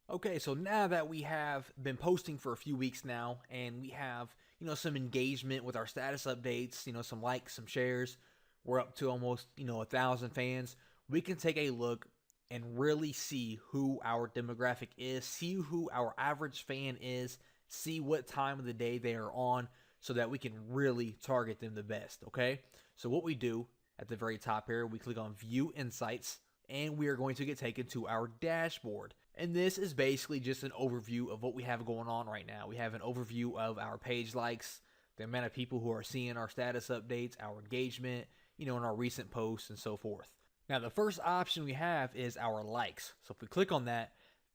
Okay, so now that we have been posting for a few weeks now and we have, some engagement with our status updates, some likes, some shares, we're up to almost, 1,000 fans. We can take a look and really see who our demographic is, see who our average fan is, see what time of the day they are on so that we can really target them the best, okay? So what we do at the very top here, we click on View Insights and we are going to get taken to our dashboard. And this is basically just an overview of what we have going on right now. We have an overview of our page likes, the amount of people who are seeing our status updates, our engagement, in our recent posts, and so forth. Now, the first option we have is our likes. So if we click on that,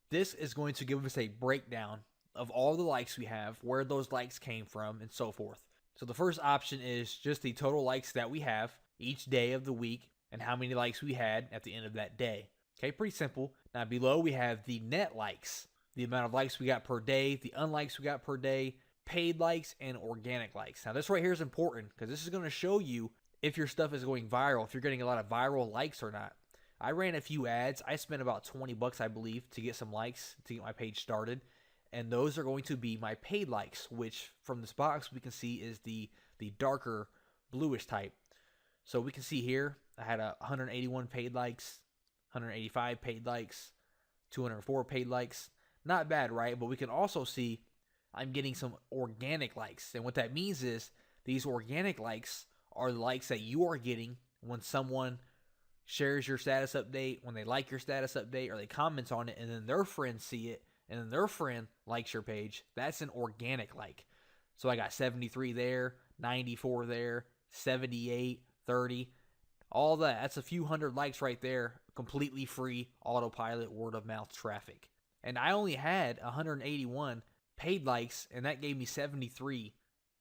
this is going to give us a breakdown of all the likes we have, where those likes came from, and so forth. So the first option is just the total likes that we have each day of the week and how many likes we had at the end of that day. Okay, pretty simple. Now below we have the net likes, the amount of likes we got per day, the unlikes we got per day, paid likes, and organic likes. Now this right here is important because this is going to show you if your stuff is going viral, if you're getting a lot of viral likes or not. I ran a few ads. I spent about $20, I believe, to get some likes to get my page started. And those are going to be my paid likes, which from this box we can see is the darker bluish type. So we can see here I had 181 paid likes, 185 paid likes, 204 paid likes. Not bad, right? But we can also see I'm getting some organic likes. And what that means is these organic likes are the likes that you are getting when someone shares your status update, when they like your status update, or they comment on it, and then their friends see it, and then their friend likes your page. That's an organic like. So I got 73 there, 94 there, 78, 30. All that. That's a few hundred likes right there. Completely free autopilot word of mouth traffic. And I only had 181 paid likes, and that gave me 73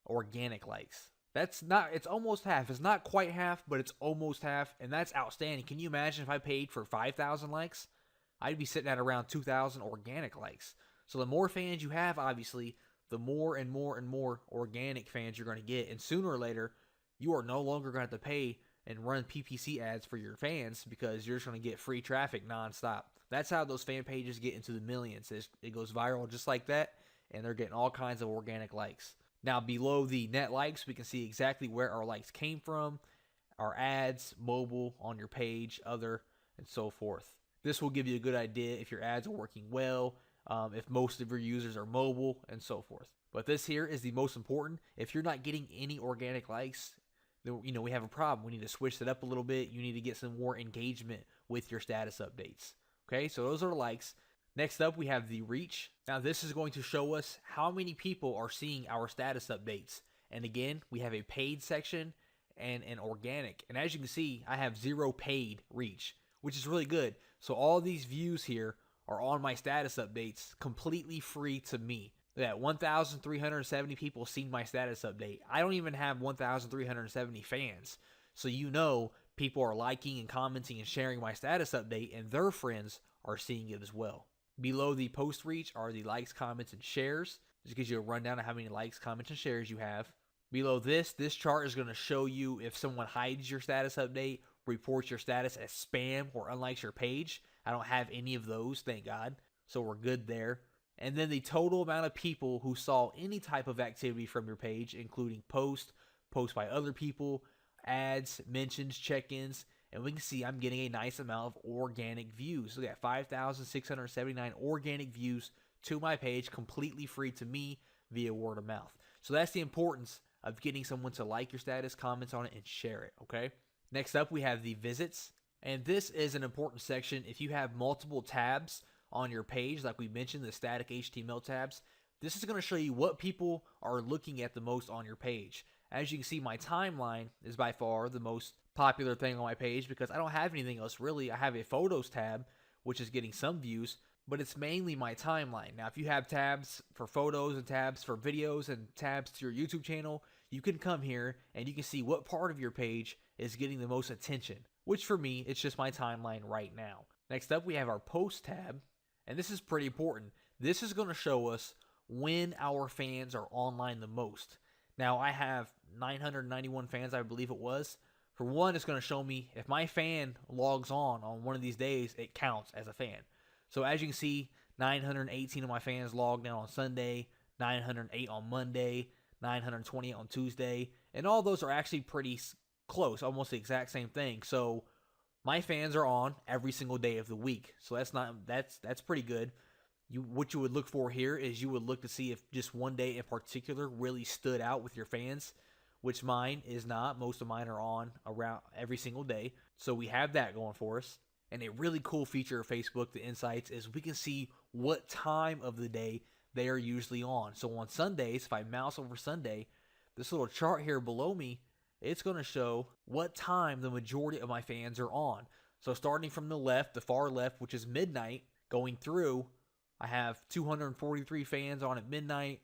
organic likes. It's almost half. It's not quite half, but it's almost half, and that's outstanding. Can you imagine if I paid for 5,000 likes? I'd be sitting at around 2,000 organic likes. So the more fans you have, obviously, the more and more and more organic fans you're going to get. And sooner or later, you are no longer going to have to pay and run PPC ads for your fans because you're just going to get free traffic nonstop. That's how those fan pages get into the millions. It goes viral just like that, and they're getting all kinds of organic likes. Now, below the net likes, we can see exactly where our likes came from, our ads, mobile, on your page, other, and so forth. This will give you a good idea if your ads are working well, if most of your users are mobile, and so forth. But this here is the most important. If you're not getting any organic likes, then we have a problem. We need to switch it up a little bit. You need to get some more engagement with your status updates. Okay, so those are the likes. Next up, we have the reach. Now, this is going to show us how many people are seeing our status updates. And again, we have a paid section and an organic. And as you can see, I have 0 paid reach, which is really good. So all these views here are on my status updates completely free to me. That 1,370 people seen my status update. I don't even have 1,370 fans. So people are liking and commenting and sharing my status update, and their friends are seeing it as well. Below the post reach are the likes, comments, and shares. This gives you a rundown of how many likes, comments, and shares you have. Below this chart is going to show you if someone hides your status update, reports your status as spam, or unlikes your page. I don't have any of those, thank God. So we're good there. And then the total amount of people who saw any type of activity from your page, including posts by other people, ads, mentions, check-ins, and we can see I'm getting a nice amount of organic views. Look at 5,679 organic views to my page, completely free to me via word of mouth. So that's the importance of getting someone to like your status, comment on it, and share it, okay? Next up, we have the visits. And this is an important section. If you have multiple tabs on your page, like we mentioned, the static HTML tabs, this is going to show you what people are looking at the most on your page. As you can see, my timeline is by far the most popular thing on my page because I don't have anything else really. I have a photos tab, which is getting some views, but it's mainly my timeline. Now, if you have tabs for photos and tabs for videos and tabs to your YouTube channel, you can come here and you can see what part of your page is getting the most attention, which for me, it's just my timeline right now. Next up, we have our post tab, and this is pretty important. This is going to show us when our fans are online the most. Now, I have 991 fans, I believe it was. For one, it's going to show me if my fan logs on one of these days, it counts as a fan. So as you can see, 918 of my fans logged in on Sunday, 908 on Monday, 920 on Tuesday, and all those are actually pretty close, almost the exact same thing. So my fans are on every single day of the week. So that's pretty good. What you would look for here is you would look to see if just one day in particular really stood out with your fans, which mine is not. Most of mine are on around every single day. So we have that going for us. And a really cool feature of Facebook, the Insights, is we can see what time of the day they are usually on. So on Sundays, if I mouse over Sunday, this little chart here below me, it's going to show what time the majority of my fans are on. So starting from the left, the far left, which is midnight, going through, I have 243 fans on at midnight,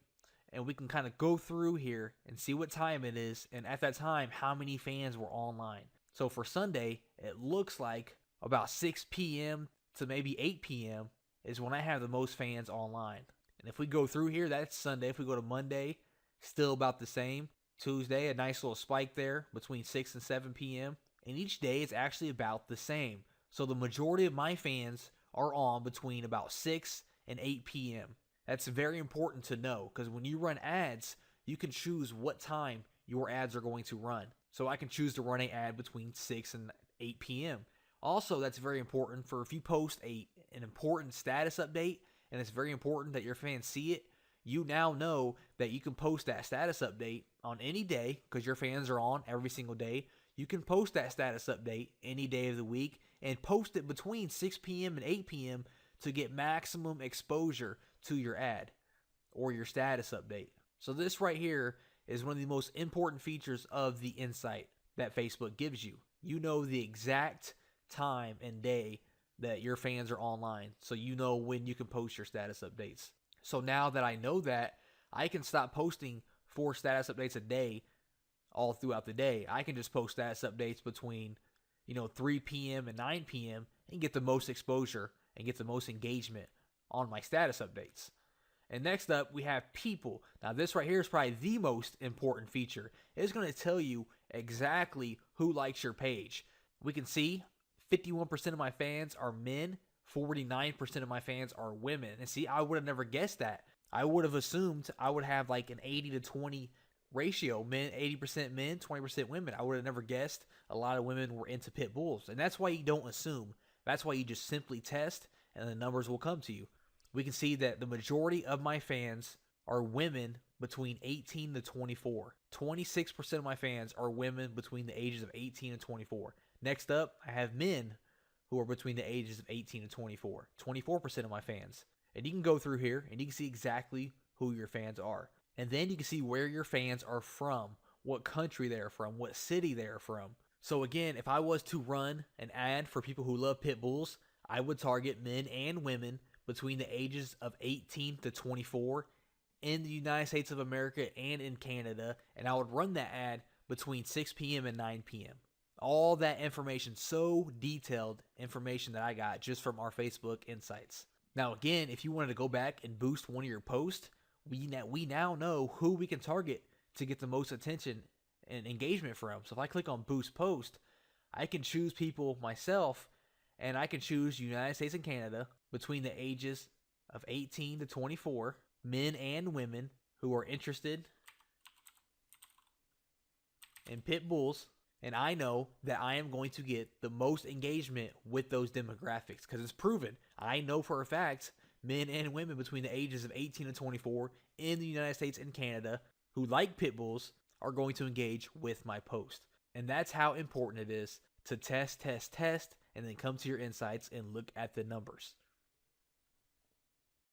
and we can kind of go through here and see what time it is, and at that time, how many fans were online. So for Sunday, it looks like about 6 p.m. to maybe 8 p.m. is when I have the most fans online. And if we go through here, that's Sunday. If we go to Monday, still about the same. Tuesday, a nice little spike there between 6 and 7 p.m. And each day is actually about the same. So the majority of my fans are on between about 6 and 8 p.m. That's very important to know, because when you run ads, you can choose what time your ads are going to run. So I can choose to run an ad between 6 and 8 p.m. Also, that's very important for if you post an important status update, and it's very important that your fans see it, you now know that you can post that status update on any day, because your fans are on every single day. You can post that status update any day of the week and post it between 6 p.m. and 8 p.m. to get maximum exposure to your ad or your status update. So this right here is one of the most important features of the Insight that Facebook gives you. You know the exact time and day that your fans are online, so you know when you can post your status updates. So now that I know that, I can stop posting 4 status updates a day all throughout the day. I can just post status updates between 3 p.m. and 9 p.m. and get the most exposure and get the most engagement on my status updates. And next up, we have people. Now this right here is probably the most important feature. It's going to tell you exactly who likes your page. We can see 51% of my fans are men, 49% of my fans are women. And see, I would have never guessed that. I would have assumed I would have like an 80 to 20 ratio, men, 80% men, 20% women. I would have never guessed a lot of women were into pit bulls. And that's why you don't assume. That's why you just simply test and the numbers will come to you. We can see that the majority of my fans are women between 18 to 24. 26% of my fans are women between the ages of 18 and 24. Next up, I have men who are between the ages of 18 and 24. 24% of my fans. And you can go through here and you can see exactly who your fans are. And then you can see where your fans are from, what country they're from, what city they're from. So again, if I was to run an ad for people who love pit bulls, I would target men and women between the ages of 18 to 24 in the United States of America and in Canada, and I would run that ad between 6 p.m. and 9 p.m. All that information, so detailed information that I got just from our Facebook Insights. Now again, if you wanted to go back and boost one of your posts, we now know who we can target to get the most attention and engagement from. So if I click on Boost Post, I can choose people myself, and I can choose United States and Canada between the ages of 18 to 24, men and women who are interested in pit bulls. And I know that I am going to get the most engagement with those demographics because it's proven. I know for a fact men and women between the ages of 18 and 24 in the United States and Canada who like pit bulls are going to engage with my post. And that's how important it is to test, and then come to your insights and look at the numbers.